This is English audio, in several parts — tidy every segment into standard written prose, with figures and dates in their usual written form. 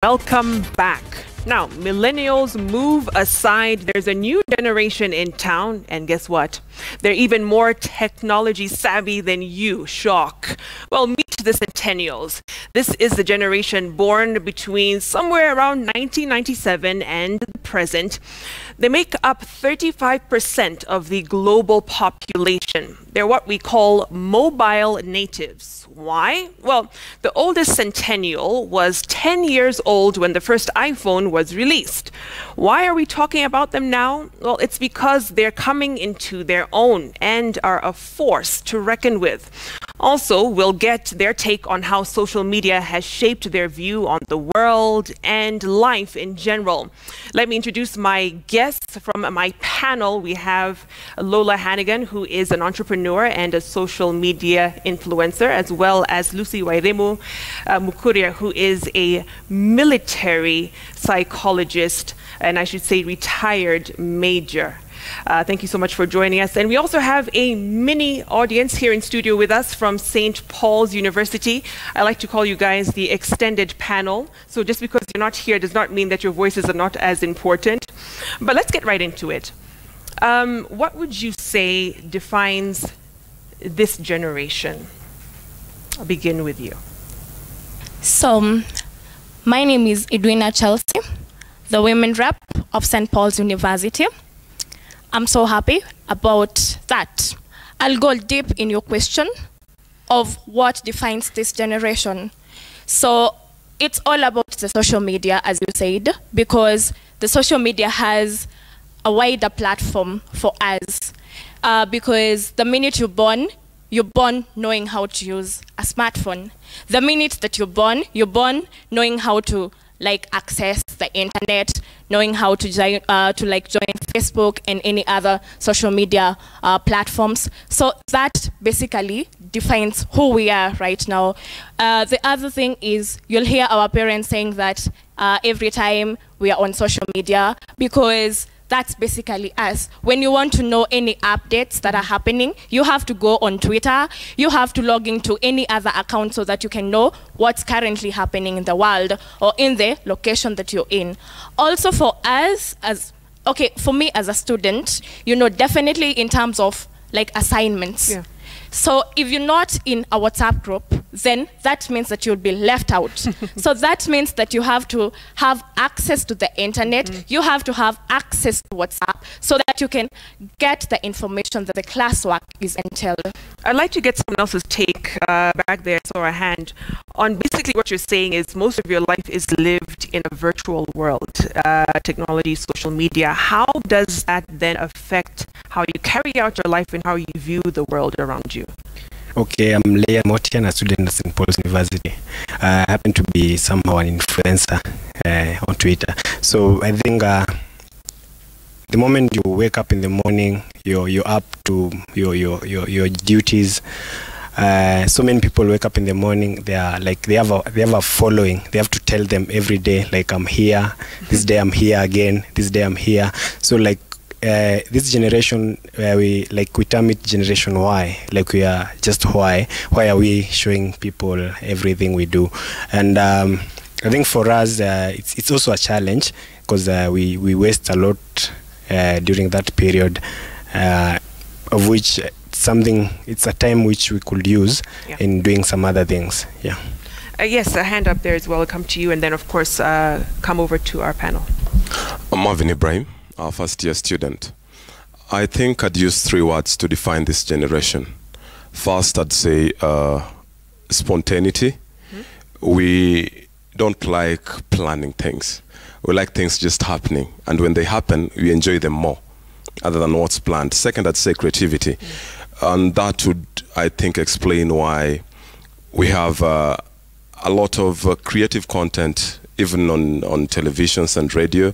Welcome back. Now, millennials move aside. There's a new generation in town, and guess what? They're even more technology savvy than you. Shock. Well, meet the centennials. This is the generation born between somewhere around 1997 and the present. They make up 35% of the global population. They're what we call mobile natives. Why? Well, the oldest centennial was 10 years old when the first iPhone was released. Why are we talking about them now? Well, it's because they're coming into their own and are a force to reckon with. Also, we'll get their take on how social media has shaped their view on the world and life in general. Let me introduce my guests from my panel. We have Lola Hannigan, who is an entrepreneur and a social media influencer, as well as Lucy Wairemu Mukuria, who is a military psychologist, and I should say retired major. Thank you so much for joining us. And we also have a mini audience here in studio with us from St. Paul's University. I like to call you guys the extended panel. So just because you're not here does not mean that your voices are not as important. But let's get right into it. What would you say defines this generation? I'll begin with you. So, my name is Edwina Chelsea, the women rep of St. Paul's University. I'm so happy about that. I'll go deep in your question of what defines this generation. So it's all about the social media, as you said, because the social media has a wider platform for us. Because the minute you're born knowing how to use a smartphone. The minute that you're born knowing how to access the internet, knowing how to join Facebook and any other social media platforms. So that basically defines who we are right now. The other thing is you'll hear our parents saying that every time we are on social media, because that's basically us. When you want to know any updates that are happening, you have to go on Twitter, you have to log into any other account so that you can know what's currently happening in the world or in the location that you're in. Also for us, for me as a student, definitely in terms of assignments. Yeah. So if you're not in a WhatsApp group, then that means that you'll be left out. So that means that you have to have access to the internet, you have to have access to WhatsApp so that you can get the information that the classwork is entailed. I'd like to get someone else's take back there, so a hand, on basically what you're saying is most of your life is lived in a virtual world, technology, social media. How does that then affect how you carry out your life and how you view the world around you? Okay, I'm Leah Motian, a student at St. Paul's University. I happen to be somehow an influencer on Twitter. So I think the moment you wake up in the morning, you're up to your duties. So many people wake up in the morning. They have a following. They have to tell them every day, I'm here. This day I'm here again. This day I'm here. So this generation, we term it Generation Y. We are just why are we showing people everything we do? And I think for us, it's also a challenge because we waste a lot during that period, of which it's a time which we could use in doing some other things. Yeah. Yes, a hand up there as well. I'll come to you, and then of course come over to our panel. I'm Marvin Ibrahim, a first-year student. I think I'd use 3 words to define this generation. First, I'd say spontaneity. We don't like planning things. We like things just happening, and when they happen, we enjoy them more, other than what's planned. Second, I'd say creativity, and that would, I think, explain why we have a lot of creative content, even on televisions and radio,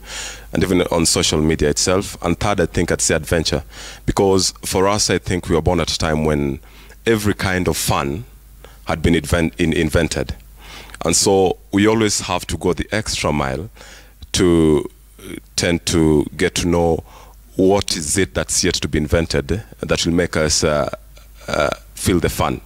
and even on social media itself. And third, I think I'd say adventure, because for us, I think we were born at a time when every kind of fun had been invented. And so we always have to go the extra mile to tend to get to know what is it that's yet to be invented that will make us feel the fun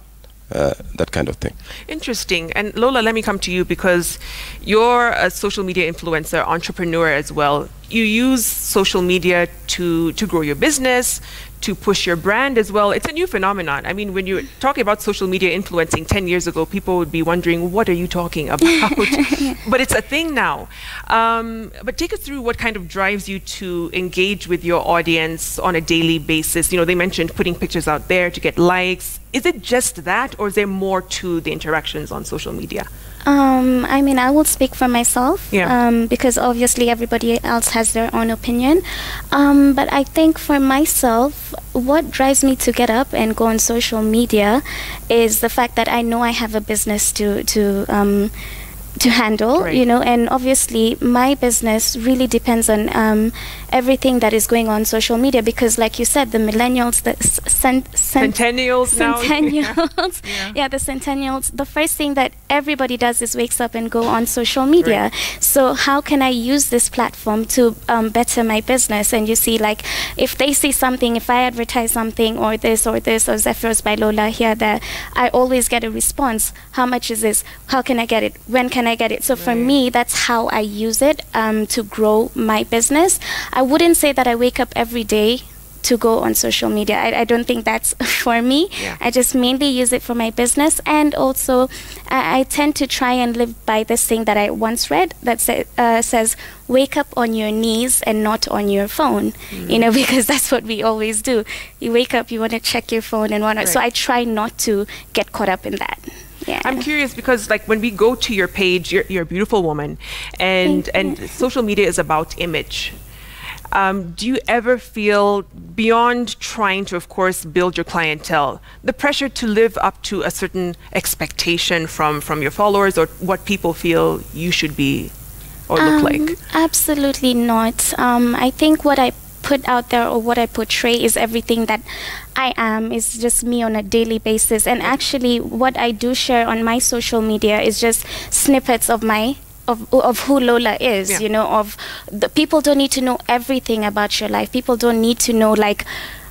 that kind of thing. Interesting. And Lola, let me come to you because you're a social media influencer, entrepreneur as well. You use social media to grow your business, to push your brand as well. It's a new phenomenon. I mean, when you're talking about social media influencing 10 years ago, people would be wondering, what are you talking about? But it's a thing now. But take us through what kind of drives you to engage with your audience on a daily basis. You know, they mentioned putting pictures out there to get likes. Is it just that, or is there more to the interactions on social media? I mean, I will speak for myself, because obviously everybody else has their own opinion. But I think for myself, what drives me to get up and go on social media is the fact that I know I have a business to handle, you know, and obviously my business really depends on everything that is going on social media, because like you said, the millennials, the centennials now. The centennials, the first thing that everybody does is wakes up and go on social media. So how can I use this platform to better my business? And you see, like, if they see something, if I advertise something or this or Zephyros by Lola here, there, I always get a response. How much is this? How can I get it? When can I get it? So for me, that's how I use it to grow my business. I wouldn't say that I wake up every day to go on social media. I don't think that's for me. I just mainly use it for my business, and also I tend to try and live by this thing that I once read that says, wake up on your knees and not on your phone, you know, because that's what we always do. You wake up, you want to check your phone and whatnot. So I try not to get caught up in that. I'm curious because, like, when we go to your page, you're a beautiful woman, and social media is about image. Do you ever feel, beyond trying to, of course, build your clientele, the pressure to live up to a certain expectation from your followers or what people feel you should be or look like? Absolutely not. I think what I put out there or what I portray is everything that I am, is just me on a daily basis. And actually what I do share on my social media is just snippets of my of who Lola is, you know, of the people don't need to know everything about your life. People don't need to know, like,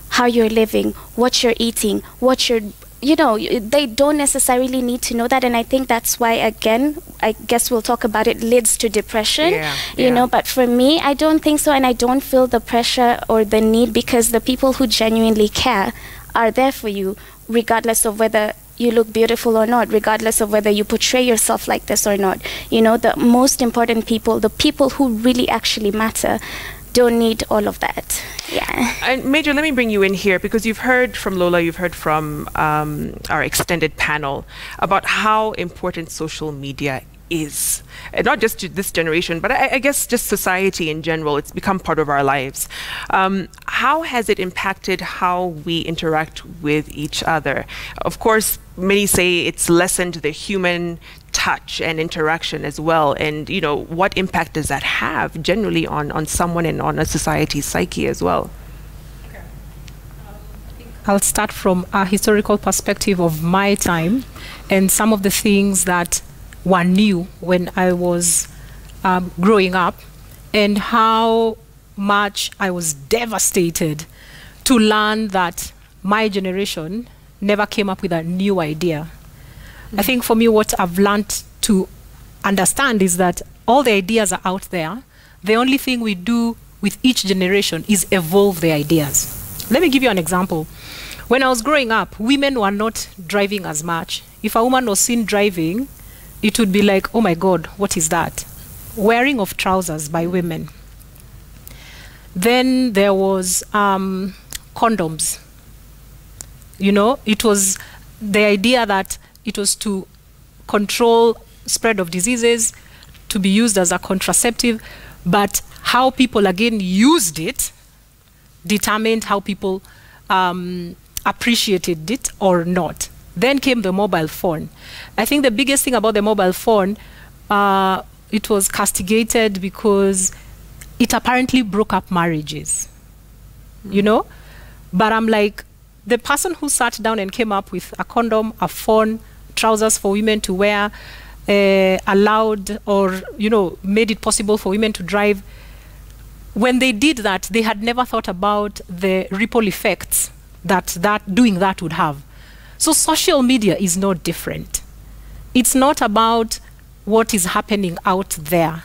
how you're living, what you're eating, what you're, you know, they don't necessarily need to know that. And I think that's why, again, I guess we'll talk about it, leads to depression, you know. But for me, I don't think so, and I don't feel the pressure or the need, because the people who genuinely care are there for you, regardless of whether you look beautiful or not, regardless of whether you portray yourself like this or not. You know, the most important people, the people who really actually matter, don't need all of that. And Major, let me bring you in here, because you've heard from Lola, you've heard from our extended panel about how important social media is, and not just to this generation, but I guess just society in general. It's become part of our lives. How has it impacted how we interact with each other? Of course, many say it's lessened the human touch and interaction as well. And, you know, what impact does that have generally on someone and on a society's psyche as well? I'll start from a historical perspective of my time and some of the things that were new when I was growing up, and how much I was devastated to learn that my generation never came up with a new idea. I think for me, what I've learned to understand is that all the ideas are out there. The only thing we do with each generation is evolve the ideas. Let me give you an example. When I was growing up, women were not driving as much. If a woman was seen driving, it would be like, oh my God, what is that? Wearing of trousers by women. Then there was condoms. You know, it was the idea that it was to control spread of diseases, to be used as a contraceptive, but how people again used it determined how people appreciated it or not. Then came the mobile phone. I think the biggest thing about the mobile phone, it was castigated because it apparently broke up marriages, you know? But I'm like, the person who sat down and came up with a condom, a phone, trousers for women to wear, allowed or, you know, made it possible for women to drive, when they did that, they had never thought about the ripple effects that doing that would have. So social media is no different. It's not about what is happening out there.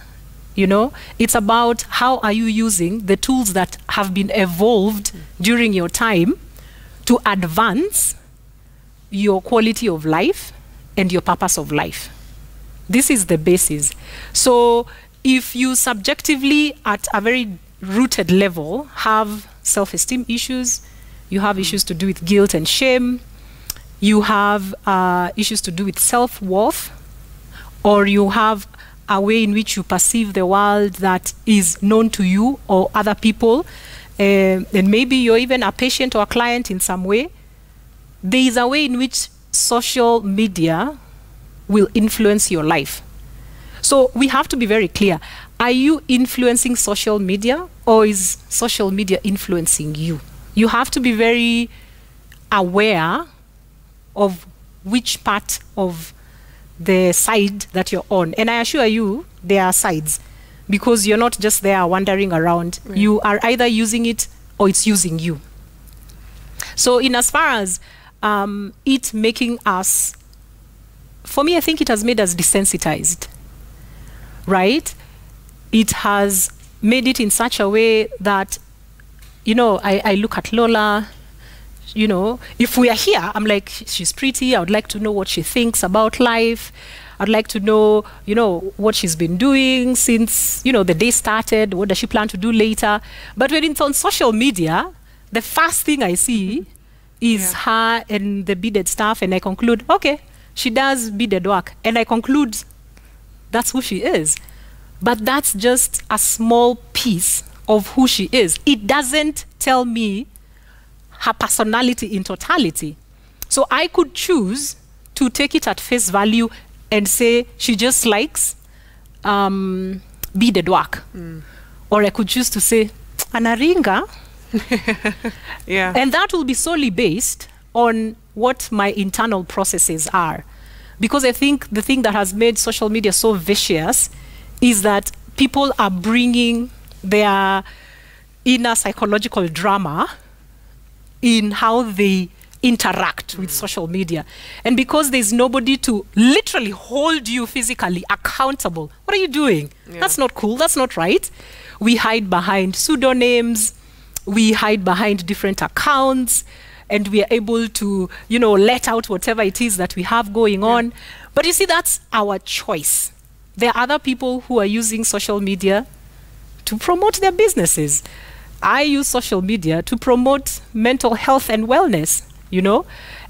You know, it's about how are you using the tools that have been evolved during your time to advance your quality of life and your purpose of life. This is the basis. So if you subjectively, at a very rooted level, have self-esteem issues, you have issues to do with guilt and shame, you have issues to do with self-worth, or you have a way in which you perceive the world that is known to you or other people, and maybe you're even a patient or a client in some way, there is a way in which social media will influence your life. So we have to be very clear. Are you influencing social media, or is social media influencing you? You have to be very aware of which part of the side that you're on. And I assure you, there are sides, because you're not just there wandering around. Right. You are either using it or it's using you. So in as far as it making us, for me, I think it has made us desensitized, right? It has made it in such a way that, you know, I look at Lola, you know, if we are here, I'm like, she's pretty. I would like to know what she thinks about life. I'd like to know, you know, what she's been doing since, you know, the day started. What does she plan to do later? But when it's on social media, the first thing I see is her and the beaded stuff, and I conclude, okay, she does beaded work, and I conclude that's who she is. But that's just a small piece of who she is. It doesn't tell me her personality in totality. So I could choose to take it at face value and say she just likes beaded work. Or I could choose to say, anaringa. Yeah. And that will be solely based on what my internal processes are. Because I think the thing that has made social media so vicious is that people are bringing their inner psychological drama in how they interact with social media. And because there's nobody to literally hold you physically accountable, what are you doing? Yeah. That's not cool, that's not right. We hide behind pseudonyms, we hide behind different accounts, and we are able to, you know, let out whatever it is that we have going on. But you see, that's our choice. There are other people who are using social media to promote their businesses. I use social media to promote mental health and wellness, you know,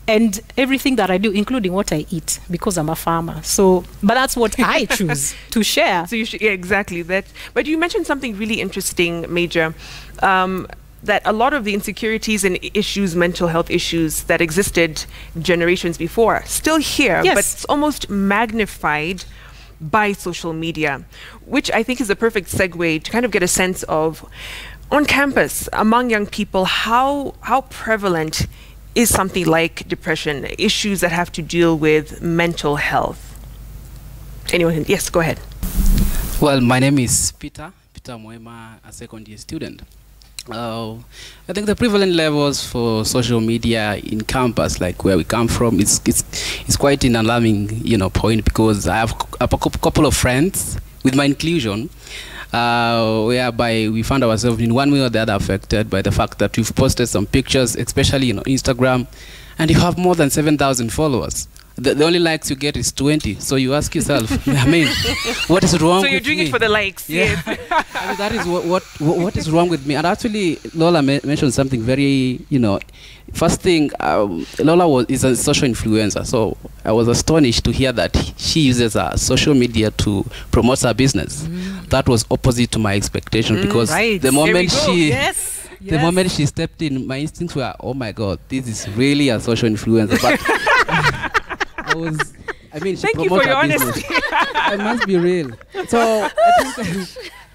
and everything that I do, including what I eat, because I'm a farmer. So, but that's what I choose to share. So you should, yeah, exactly that. But you mentioned something really interesting, Major, that a lot of the insecurities and issues, mental health issues that existed generations before, still here, but it's almost magnified by social media, which I think is a perfect segue to kind of get a sense of, on campus, among young people, how prevalent is something like depression, issues that have to deal with mental health? Anyone? Yes, go ahead. Well, my name is Peter Moema, a second year student. I think the prevalent levels for social media in campus, like where we come from, it's quite an alarming, you know, point, because I have a couple of friends with my inclusion, whereby we found ourselves in one way or the other affected by the fact that we've posted some pictures, especially on Instagram, and you have more than 7,000 followers. The only likes you get is 20. So you ask yourself, I mean, what is wrong with me? So you're doing it for the likes. Yeah. I mean, that is what is wrong with me. And actually, Lola mentioned something very, you know, first thing, Lola is a social influencer. So I was astonished to hear that she uses social media to promote her business. That was opposite to my expectation, because the moment the moment she stepped in, my instincts were, oh my God, this is really a social influencer. But I mean, thank you for your honesty. I must be real. So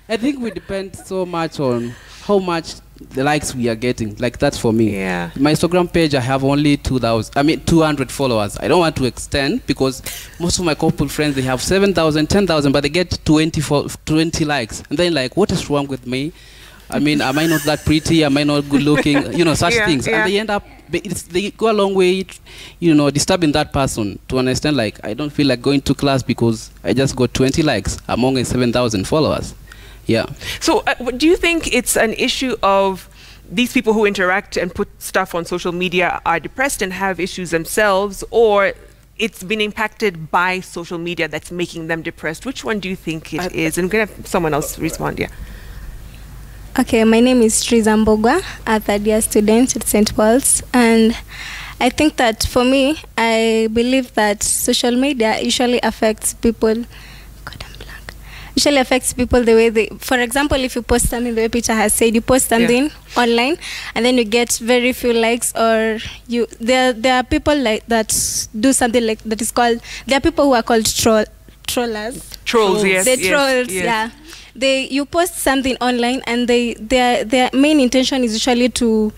I think we depend so much on how much the likes we are getting. Like, that's for me. Yeah. My Instagram page, I have only 200 followers. I don't want to extend, because most of my couple friends, they have 7,000, 10,000, but they get 20 likes. And then, like, what is wrong with me? I mean, am I not that pretty? Am I not good looking? You know, such things. And they end up they go a long way, disturbing that person to understand, like, I don't feel like going to class because I just got 20 likes among 7,000 followers. Yeah. So do you think it's an issue of these people who interact and put stuff on social media are depressed and have issues themselves, or it's been impacted by social media that's making them depressed? Which one do you think it is? And I'm going to have someone else respond. Yeah. Okay, my name is Triza Mbogwa, a third-year student at St. Paul's, and I think that for me, I believe that social media usually affects people. Usually affects people the way they, for example, if you post something, the way Peter has said, you post something online and then you get very few likes, or there are people like that do something like that is called, there are people who are called trollers. Trolls, yes. They trolls, yeah. You post something online and their main intention is usually to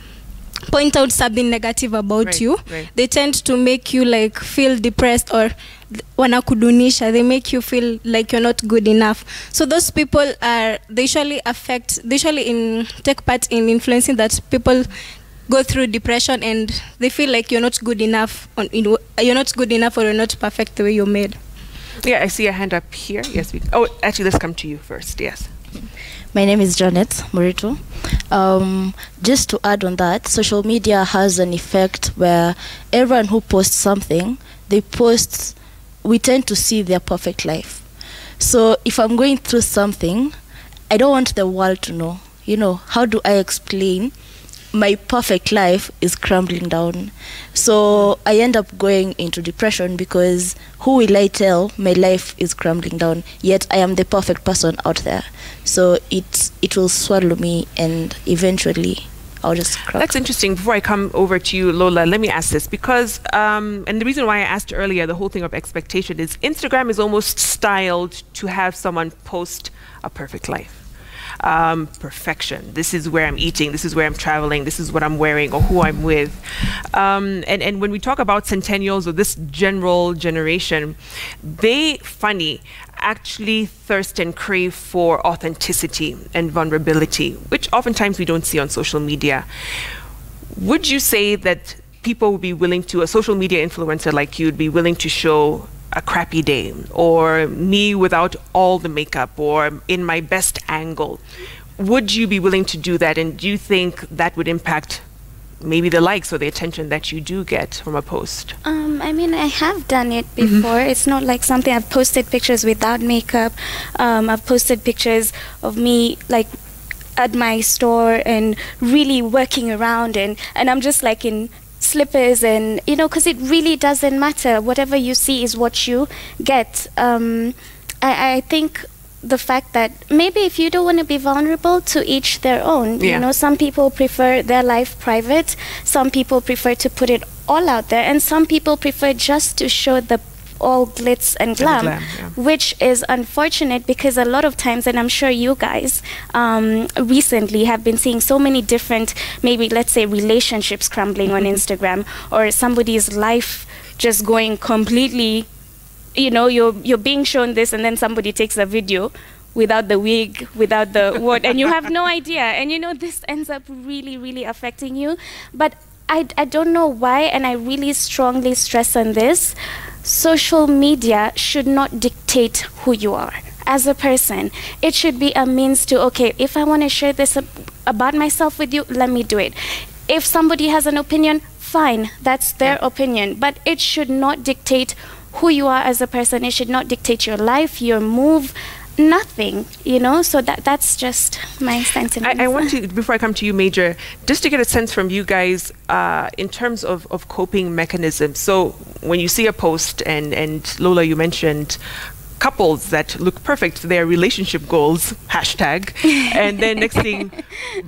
point out something negative about you. Right. They tend to make you like feel depressed, or wanakudunisha. They make you feel like you're not good enough. So those people they usually take part in influencing that people go through depression, and they feel like you're not good enough, you're not good enough, or you're not perfect the way you're made. Yeah, I see a hand up here. Yes. Actually, let's come to you first. Yes. My name is Janet Morito. Just to add on that, social media has an effect where everyone who posts something, we tend to see their perfect life. So if I'm going through something, I don't want the world to know. How do I explain my perfect life is crumbling down? So I end up going into depression, because who will I tell my life is crumbling down, yet I am the perfect person out there? So it will swallow me, and eventually I'll just crack. That's interesting. Before I come over to you, Lola, let me ask this, because and the reason why I asked earlier, the whole thing of expectation, is Instagram is almost styled to have someone post a perfect life. Perfection. This is where I'm eating, this is where I'm traveling, this is what I'm wearing, or who I'm with. And when we talk about centennials, or this general generation, they actually thirst and crave for authenticity and vulnerability, which oftentimes we don't see on social media. Would you say that people would be willing to, a social media influencer like you would be willing to show a crappy day, or me without all the makeup, or in my best angle? Would you be willing to do that? And do you think that would impact maybe the likes or the attention that you do get from a post? I mean, I have done it before. It's not like something, I've posted pictures without makeup. I've posted pictures of me like at my store and really working around, and I'm just like in slippers, and because it really doesn't matter. Whatever you see is what you get. I think the fact that maybe if you don't want to be vulnerable, to each their own. Some people prefer their life private, some people prefer to put it all out there, and some people prefer just to show the all glitz and glam, which is unfortunate, because a lot of times, and I'm sure you guys recently have been seeing so many different, maybe let's say relationships crumbling on Instagram, or somebody's life just going completely, you're being shown this, and then somebody takes a video without the wig, without the what, and you have no idea, and this ends up really, really affecting you. But I don't know why, and I really strongly stress on this. Social media should not dictate who you are as a person. It should be a means to, okay, if I want to share this about myself with you, let me do it. If somebody has an opinion, fine, that's their opinion. But it should not dictate who you are as a person. It should not dictate your life, your move, nothing, so that's just my sentiment. I want to, before I come to you, Major, just to get a sense from you guys in terms of coping mechanisms. So when you see a post, and Lola, you mentioned couples that look perfect for their relationship goals, hashtag, and then next thing,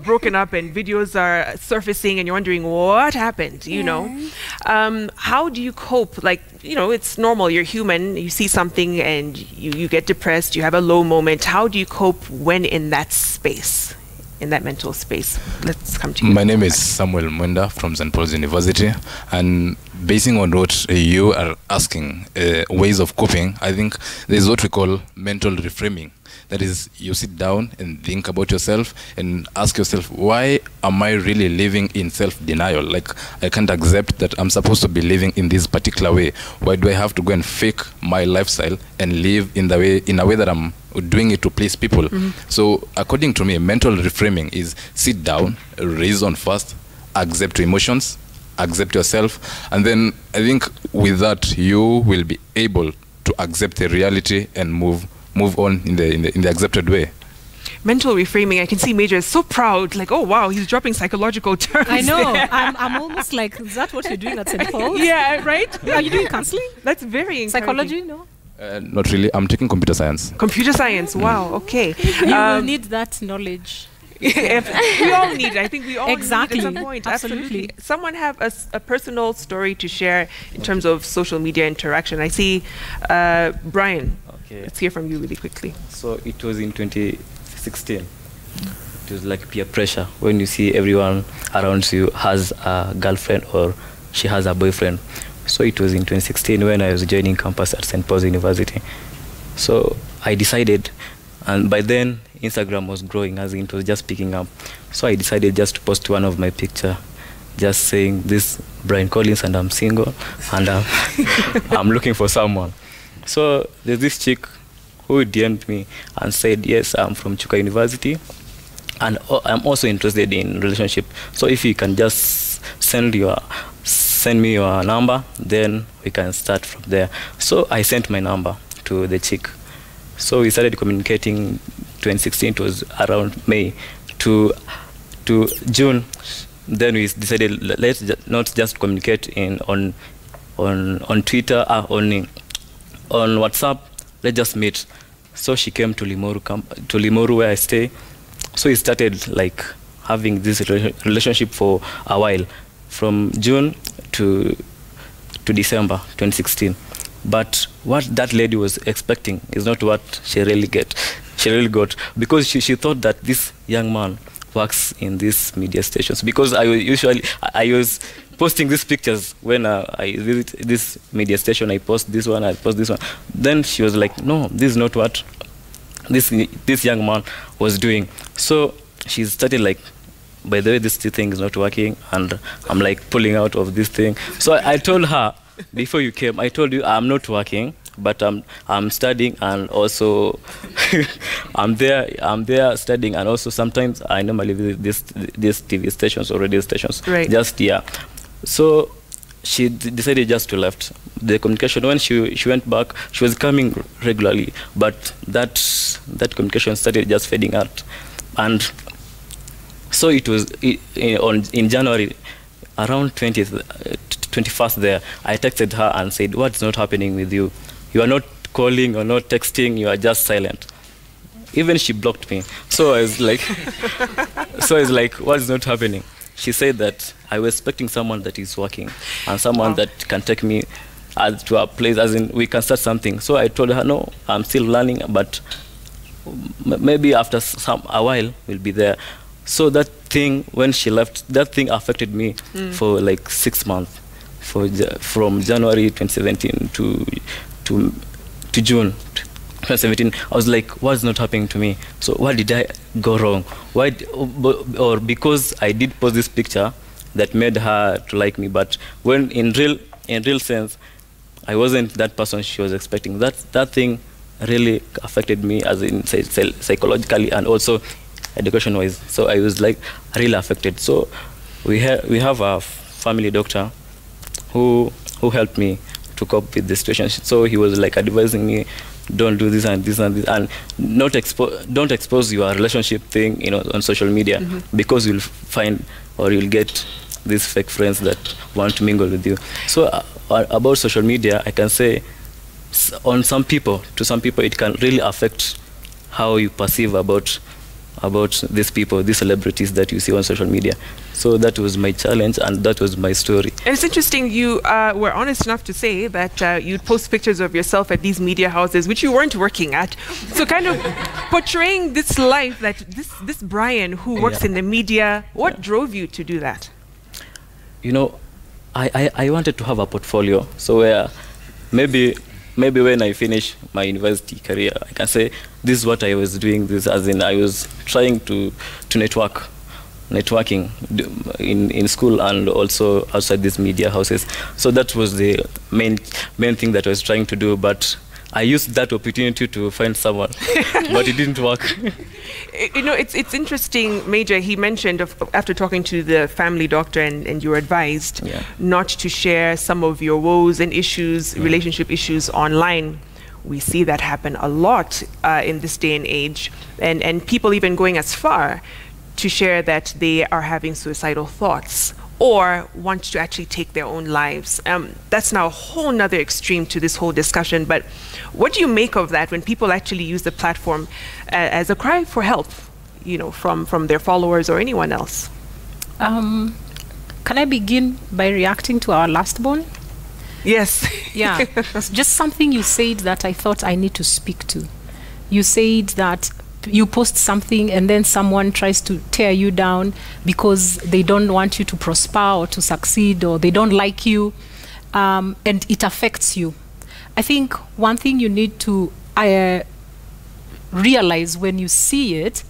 broken up, and videos are surfacing, and you're wondering what happened, how do you cope? Like, it's normal, you're human, you see something and you get depressed, you have a low moment. How do you cope when in that space, in that mental space? Let's come to you. My name is Samuel Mwenda from St. Paul's University, and basing on what you are asking, ways of coping, I think there's what we call mental reframing. That is, you sit down and think about yourself and ask yourself, why am I really living in self-denial? Like, I can't accept that I'm supposed to be living in this particular way. Why do I have to go and fake my lifestyle and live in a way that I'm doing it to please people? So according to me, mental reframing is sit down, reason first, accept your emotions, accept yourself, and then I think with that you will be able to accept the reality and move on in the accepted way. Mental reframing, I can see Major is so proud, like, oh wow, he's dropping psychological terms. I know. there. I'm almost like, is that what you're doing at St. Paul's? Yeah, right? Are you doing counseling? That's very encouraging. Psychology, no? Not really. I'm taking computer science. Computer science, wow, okay. You will need that knowledge. We all need it. I think we all Exactly. need it at some point. Absolutely. Someone have a personal story to share in terms of social media interaction. I see Brian. Okay. Let's hear from you really quickly. So it was in 2016. It was like peer pressure when you see everyone around you has a girlfriend or she has a boyfriend. So it was in 2016 when I was joining campus at St. Paul's University. So I decided, and by then Instagram was growing, as in it was just picking up. So I decided just to post one of my picture, just saying this Brian Collins and I'm single and I'm looking for someone. So there's this chick who DM'd me and said, yes, I'm from Chuka University and I'm also interested in relationship. So if you can just send me your number, then we can start from there. So I sent my number to the chick. So we started communicating. 2016, it was around May to June. Then we decided let's not just communicate on Twitter, on WhatsApp. Let's just meet. So she came to Limuru where I stay. So we started like having this relationship for a while, from June to December 2016. But what that lady was expecting is not what she really got, because she thought that this young man works in these media stations. Because I was posting these pictures when I visit this media station. I post this one. Then she was like, no, this is not what this young man was doing. So she started like, by the way, this thing is not working, and I'm like pulling out of this thing. So I told her, before you came, I told you I'm not working, but I'm studying, and also I'm there studying, and also sometimes I normally visit these TV stations or radio stations. Right. Just So she decided just to left the communication. When she went back, she was coming regularly, but that communication started just fading out, and so it was in January, around 21st there, I texted her and said, what's not happening with you? You are not calling or not texting, you are just silent. Even she blocked me. So I was like, what's not happening? She said that I was expecting someone that is working and someone that can take me to a place, as in we can start something. So I told her, no, I'm still learning, but maybe after a while we'll be there. So that thing, when she left, that thing affected me for like 6 months, from January 2017 to June 2017. I was like, what's not happening to me? So what did I go wrong? Or because I did post this picture that made her to like me, but when in real sense, I wasn't that person she was expecting. That thing really affected me, as in psychologically and also education-wise. So I was like really affected. So we have a family doctor who helped me to cope with the situation. So he was like advising me, don't do this and this and this, and don't expose your relationship thing, on social media, because you'll find or you'll get these fake friends that want to mingle with you. So about social media, I can say to some people it can really affect how you perceive about these people, these celebrities that you see on social media. So that was my challenge, and that was my story. And it's interesting, you were honest enough to say that you'd post pictures of yourself at these media houses, which you weren't working at. So kind of portraying this life, that this Brian who works in the media, what drove you to do that? I wanted to have a portfolio, so where maybe maybe when I finish my university career, I can say this is what I was doing. This, as in, I was trying to networking in school and also outside these media houses. So that was the main thing that I was trying to do. But I used that opportunity to find someone, but it didn't work. You know, it's interesting, Major. He mentioned after talking to the family doctor, and you were advised not to share some of your woes and issues, relationship issues online. We see that happen a lot in this day and age, and people even going as far to share that they are having suicidal thoughts or want to actually take their own lives. That's now a whole nother extreme to this whole discussion. But what do you make of that when people actually use the platform as a cry for help, you know, from their followers or anyone else? Can I begin by reacting to our last born? Yes. Yeah. Just something you said that I thought I need to speak to. You said that you post something and then someone tries to tear you down because they don't want you to prosper or to succeed, or they don't like you, and it affects you. I think one thing you need to realize when you see it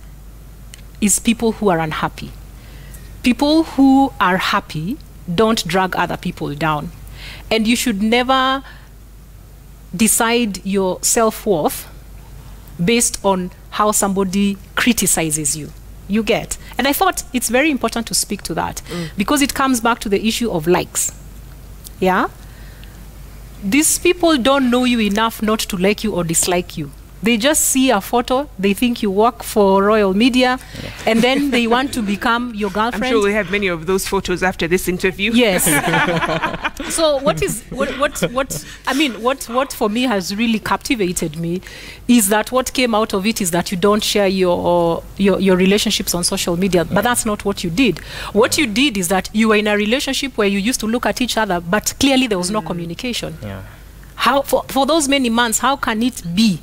is people who are unhappy. People who are happy don't drag other people down. And you should never decide your self-worth based on how somebody criticizes you. You get? And I thought it's very important to speak to that because it comes back to the issue of likes. Yeah? These people don't know you enough not to like you or dislike you. They just see a photo, they think you work for Royal Media, and then they want to become your girlfriend. I'm sure we have many of those photos after this interview. Yes. So what for me has really captivated me is that what came out of it is that you don't share your relationships on social media, but that's not what you did. What you did is that you were in a relationship where you used to look at each other, but clearly there was no communication. Yeah. How for those many months, how can it be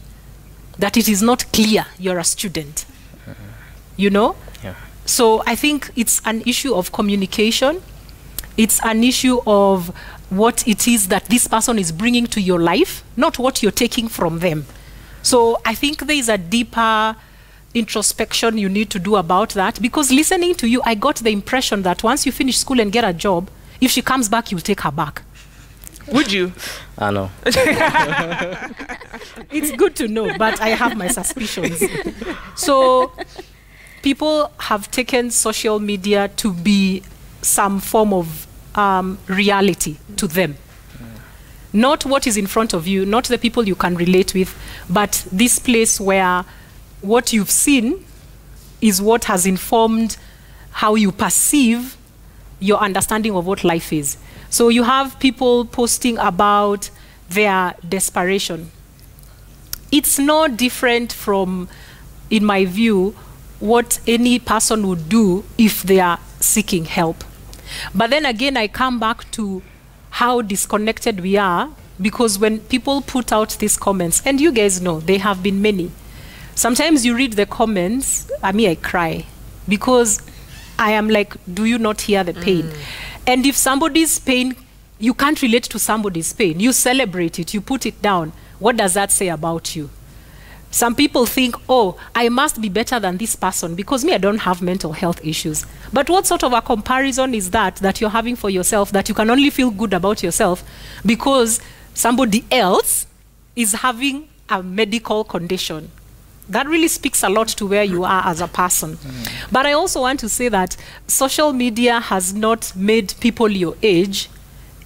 that it is not clear you're a student? You know? Yeah. So I think it's an issue of communication. It's an issue of what it is that this person is bringing to your life, not what you're taking from them. So I think there is a deeper introspection you need to do about that, because listening to you, I got the impression that once you finish school and get a job, if she comes back, you'll take her back. Would you? I know. It's good to know, but I have my suspicions. So people have taken social media to be some form of reality to them. Not what is in front of you, not the people you can relate with, but this place where what you've seen is what has informed how you perceive your understanding of what life is. So you have people posting about their desperation. It's no different from, in my view, what any person would do if they are seeking help. But then again, I come back to how disconnected we are, because when people put out these comments, and you guys know, there have been many. Sometimes you read the comments, I cry, because I am like, do you not hear the pain? And if somebody's pain, you can't relate to somebody's pain. You celebrate it, you put it down. What does that say about you? Some people think, oh, I must be better than this person because I don't have mental health issues. But what sort of a comparison is that you're having for yourself, that you can only feel good about yourself because somebody else is having a medical condition? That really speaks a lot to where you are as a person. But I also want to say that social media has not made people your age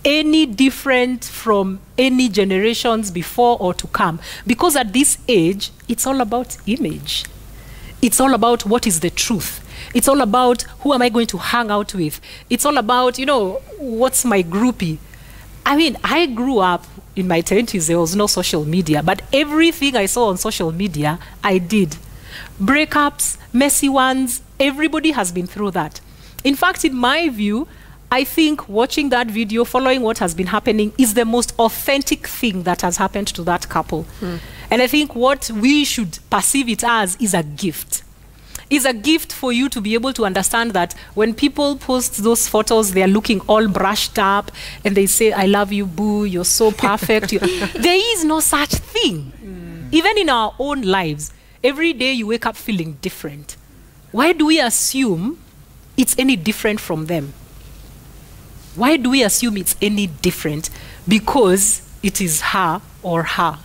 any different from any generations before or to come. Because at this age, it's all about image. It's all about what is the truth. It's all about who am I going to hang out with. It's all about, what's my groupie. I grew up in my 20s, there was no social media, but everything I saw on social media, I did. Breakups, messy ones, everybody has been through that. In fact, in my view, I think watching that video, following what has been happening, is the most authentic thing that has happened to that couple. And I think what we should perceive it as is a gift. is a gift for you to be able to understand that when people post those photos, they are looking all brushed up and they say, I love you, boo, you're so perfect. There is no such thing. Even in our own lives, every day you wake up feeling different. Why do we assume it's any different from them? Why do we assume it's any different? Because it is her or her.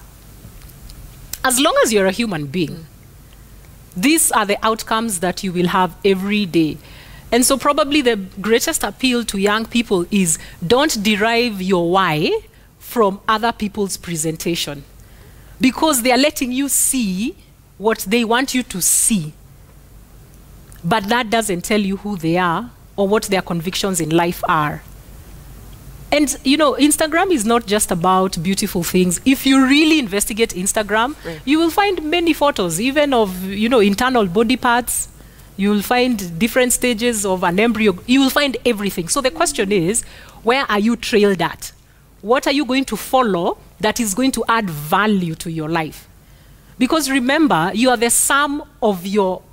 As long as you're a human being, these are the outcomes that you will have every day. And so probably the greatest appeal to young people is don't derive your why from other people's presentation, because they are letting you see what they want you to see. But that doesn't tell you who they are or what their convictions in life are. And, you know, Instagram is not just about beautiful things. If you really investigate Instagram, you will find many photos, even of, you know, internal body parts. You will find different stages of an embryo. You will find everything. So the question is, where are you trailed at? What are you going to follow that is going to add value to your life? Because remember, you are the sum of your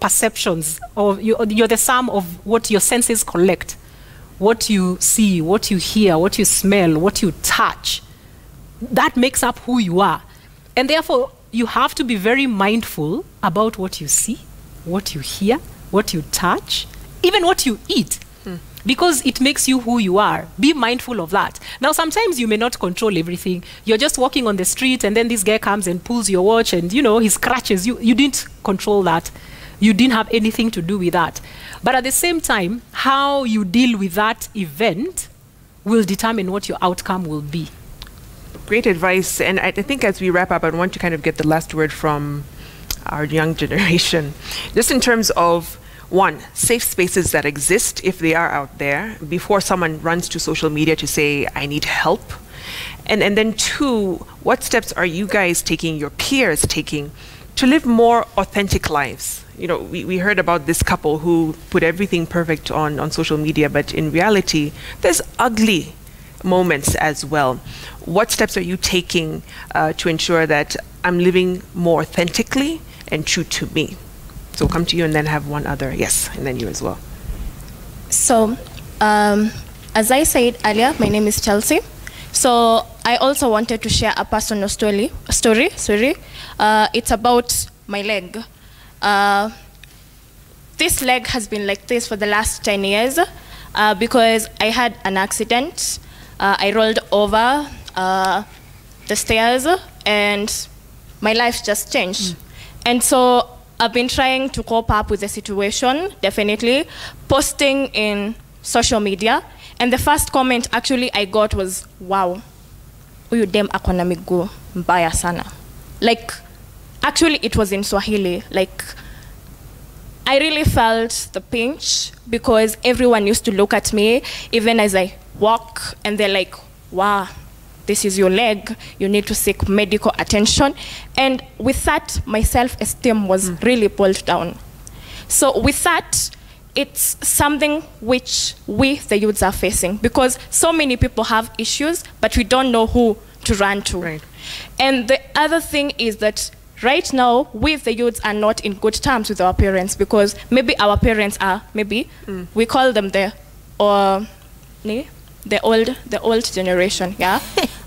perceptions, you're the sum of what your senses collect. What you see, what you hear, what you smell, what you touch, that makes up who you are. And therefore, you have to be very mindful about what you see, what you hear, what you touch, even what you eat, because it makes you who you are. Be mindful of that. Now, sometimes you may not control everything. You're just walking on the street, and then this guy comes and pulls your watch, and, you know, he scratches you. You didn't control that. You didn't have anything to do with that. But at the same time, how you deal with that event will determine what your outcome will be. Great advice. And I think as we wrap up, I want to kind of get the last word from our young generation. Just in terms of, one, safe spaces that exist if they are out there before someone runs to social media to say, I need help. And then two, what steps are you guys taking, your peers taking, to live more authentic lives? You know, we heard about this couple who put everything perfect on social media, but in reality, there's ugly moments as well. What steps are you taking to ensure that I'm living more authentically and true to me? So come to you and then have one other. Yes, and then you as well. So, as I said earlier, my name is Chelsea. So I also wanted to share a personal story. It's about my leg. This leg has been like this for the last 10 years because I had an accident. I rolled over the stairs and my life just changed. And so I've been trying to cope up with the situation, definitely, posting in social media. And the first comment actually I got was, wow, uyu dem akona miguu mbaya sana. Like, actually it was in Swahili. Like, I really felt the pinch because everyone used to look at me, even as I walk, and they're like, wow, this is your leg, you need to seek medical attention. And with that, my self-esteem was really pulled down. So with that, it's something which we, the youths, are facing because so many people have issues, but we don't know who to run to. Right. And the other thing is that right now, we, the youths, are not in good terms with our parents because maybe our parents are, we call them the old generation, yeah?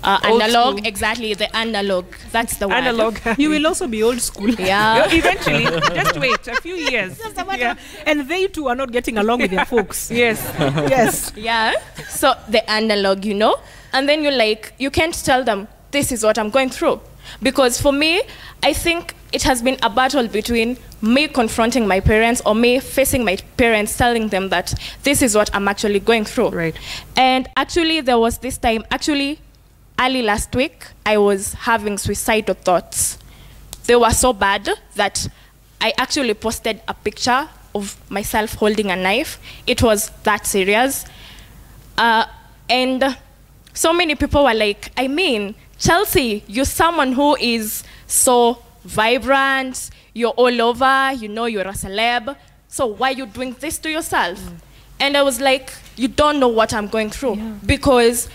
Analog, school. Exactly, the analog. That's the word. Analog. You will also be old school. Yeah. Eventually, just wait, a few years. Yeah. And they too are not getting along with their folks. Yes. Yes. Yeah. So the analog, you know? And then you're like, you can't tell them, this is what I'm going through. Because for me, I think it has been a battle between me confronting my parents or me facing my parents, telling them that this is what I'm actually going through. Right. And actually, there was this time, early last week, I was having suicidal thoughts. They were so bad that I actually posted a picture of myself holding a knife. It was that serious. And so many people were like, I mean, Chelsea, you're someone who is so vibrant, you're all over, you know you're a celeb, so why are you doing this to yourself? And I was like, you don't know what I'm going through because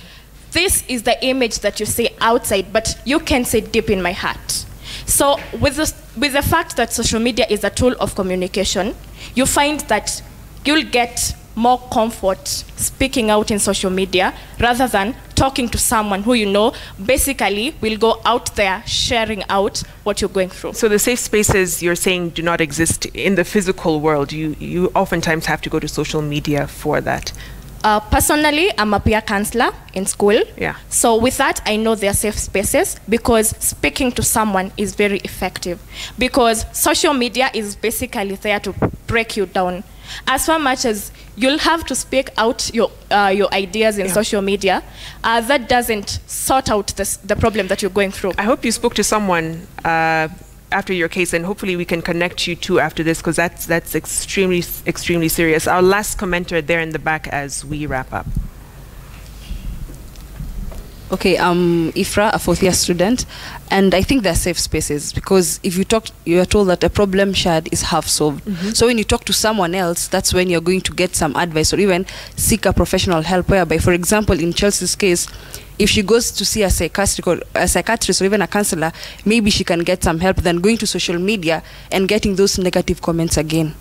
this is the image that you see outside, but you can see deep in my heart. So with this, with the fact that social media is a tool of communication, you find that you'll get more comfort speaking out in social media rather than talking to someone who you know basically will go out there sharing out what you're going through. So the safe spaces you're saying do not exist in the physical world. You oftentimes have to go to social media for that. Personally, I'm a peer counselor in school. Yeah. So with that, I know there are safe spaces because speaking to someone is very effective. Because social media is basically there to break you down. As far much as you'll have to speak out your ideas in social media, that doesn't sort out the problem that you're going through. I hope you spoke to someone after your case, and hopefully we can connect you to after this, because that's extremely serious. Our last commenter there in the back as we wrap up. Okay, I'm Ifra, a fourth-year student, and I think they're safe spaces because if you are told that a problem shared is half solved. So when you talk to someone else, that's when you're going to get some advice or even seek a professional help. Whereby, for example, in Chelsea's case, if she goes to see a psychiatrist or even a counselor, maybe she can get some help than going to social media and getting those negative comments again.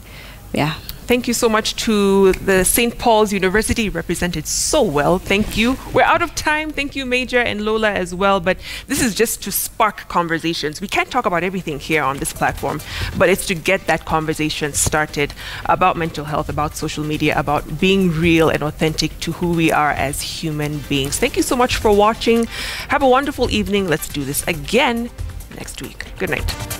Yeah. Thank you so much to the St. Paul's University, represented so well. Thank you. We're out of time. Thank you, Major and Lola as well. But this is just to spark conversations. We can't talk about everything here on this platform, but it's to get that conversation started about mental health, about social media, about being real and authentic to who we are as human beings. Thank you so much for watching. Have a wonderful evening. Let's do this again next week. Good night.